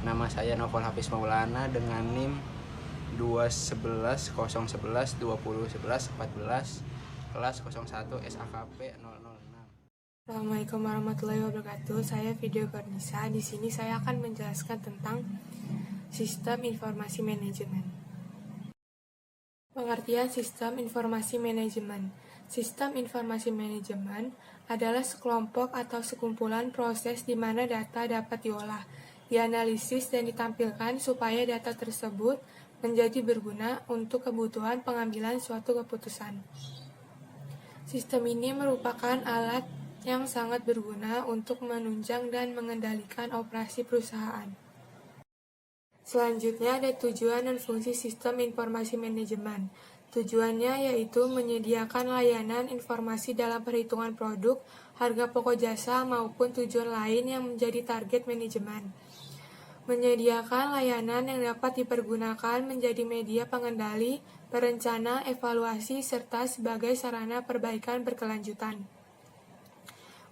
Nama saya Novel Hafiz Maulana dengan NIM 2110111201114 kelas 01 SAKP 006. Assalamualaikum warahmatullahi wabarakatuh. Saya Video Kornisa. Di sini saya akan menjelaskan tentang sistem informasi manajemen. Pengertian sistem informasi manajemen. Sistem informasi manajemen adalah sekelompok atau sekumpulan proses di mana data dapat diolah, dianalisis, dan ditampilkan supaya data tersebut menjadi berguna untuk kebutuhan pengambilan suatu keputusan. Sistem ini merupakan alat yang sangat berguna untuk menunjang dan mengendalikan operasi perusahaan. Selanjutnya ada tujuan dan fungsi sistem informasi manajemen. Tujuannya yaitu menyediakan layanan informasi dalam perhitungan produk, harga pokok jasa, maupun tujuan lain yang menjadi target manajemen. Menyediakan layanan yang dapat dipergunakan menjadi media pengendali, perencana, evaluasi, serta sebagai sarana perbaikan berkelanjutan.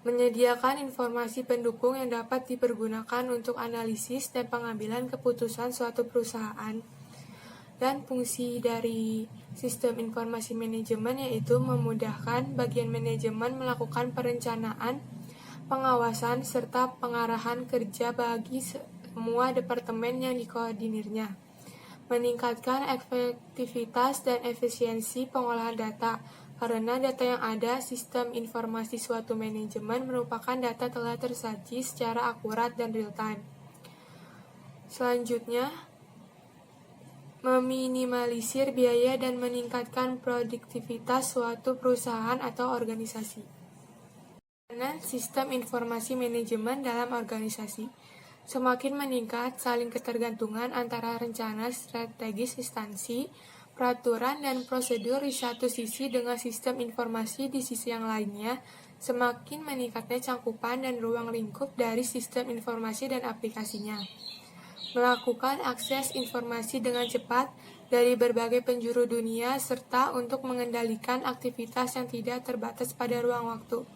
Menyediakan informasi pendukung yang dapat dipergunakan untuk analisis dan pengambilan keputusan suatu perusahaan. Dan fungsi dari sistem informasi manajemen yaitu memudahkan bagian manajemen melakukan perencanaan, pengawasan, serta pengarahan kerja bagi semua departemen yang dikoordinirnya. Meningkatkan efektivitas dan efisiensi pengolahan data. Karena data yang ada, sistem informasi suatu manajemen merupakan data telah tersaji secara akurat dan real-time. Selanjutnya, meminimalisir biaya dan meningkatkan produktivitas suatu perusahaan atau organisasi. Karena sistem informasi manajemen dalam organisasi semakin meningkat saling ketergantungan antara rencana strategis instansi, peraturan, dan prosedur di satu sisi dengan sistem informasi di sisi yang lainnya, semakin meningkatnya cangkupan dan ruang lingkup dari sistem informasi dan aplikasinya. Melakukan akses informasi dengan cepat dari berbagai penjuru dunia, serta untuk mengendalikan aktivitas yang tidak terbatas pada ruang waktu.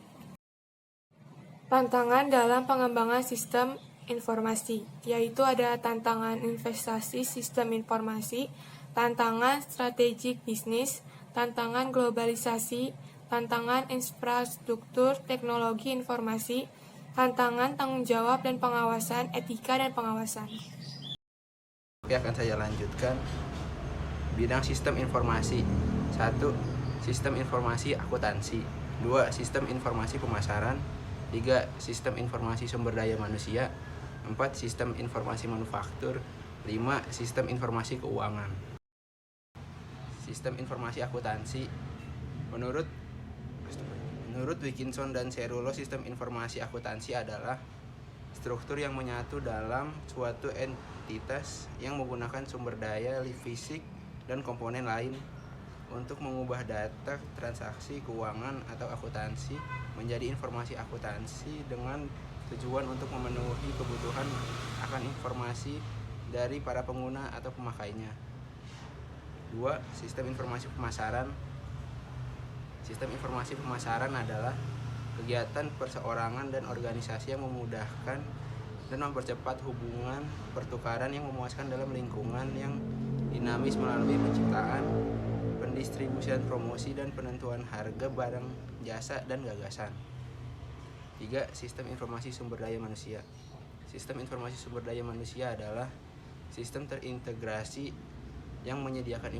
Tantangan dalam pengembangan sistem informasi, yaitu ada tantangan investasi sistem informasi, tantangan strategik bisnis, tantangan globalisasi, tantangan infrastruktur teknologi informasi, tantangan tanggung jawab dan pengawasan, etika dan pengawasan. Oke, akan saya lanjutkan. Bidang sistem informasi. 1. Sistem informasi akuntansi. 2. Sistem informasi pemasaran. 3. Sistem informasi sumber daya manusia. 4. Sistem informasi manufaktur. 5. Sistem informasi keuangan. Sistem informasi akuntansi. Menurut Wilkinson dan Cerullo, sistem informasi akuntansi adalah struktur yang menyatu dalam suatu entitas yang menggunakan sumber daya fisik dan komponen lain untuk mengubah data transaksi keuangan atau akuntansi menjadi informasi akuntansi dengan tujuan untuk memenuhi kebutuhan akan informasi dari para pengguna atau pemakainya. 2. Sistem informasi pemasaran. Sistem informasi pemasaran adalah kegiatan perseorangan dan organisasi yang memudahkan dan mempercepat hubungan pertukaran yang memuaskan dalam lingkungan yang dinamis melalui penciptaan, pendistribusian, promosi, dan penentuan harga barang, jasa, dan gagasan. 3. Sistem informasi sumber daya manusia. Sistem informasi sumber daya manusia adalah sistem terintegrasi yang menyediakan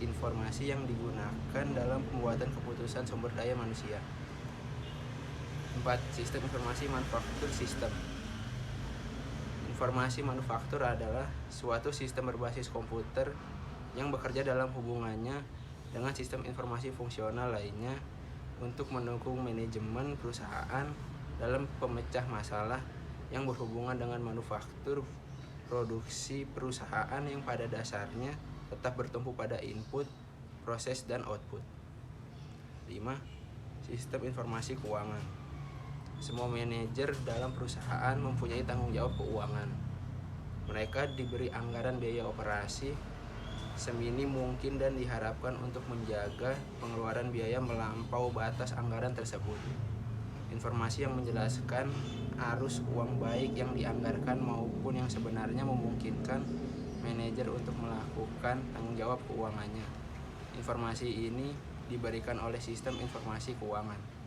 informasi yang digunakan dalam pembuatan keputusan sumber daya manusia. 4. Sistem informasi manufaktur sistem. Informasi manufaktur adalah suatu sistem berbasis komputer yang bekerja dalam hubungannya dengan sistem informasi fungsional lainnya untuk mendukung manajemen perusahaan dalam pemecah masalah yang berhubungan dengan manufaktur produksi perusahaan yang pada dasarnya tetap bertumpu pada input, proses, dan output. 5. Sistem informasi keuangan. Semua manajer dalam perusahaan mempunyai tanggung jawab keuangan. Mereka diberi anggaran biaya operasi seminim mungkin dan diharapkan untuk menjaga pengeluaran biaya melampau batas anggaran tersebut. Informasi yang menjelaskan arus uang baik yang dianggarkan maupun yang sebenarnya memungkinkan manajer untuk melakukan tanggung jawab keuangannya. Informasi ini diberikan oleh sistem informasi keuangan.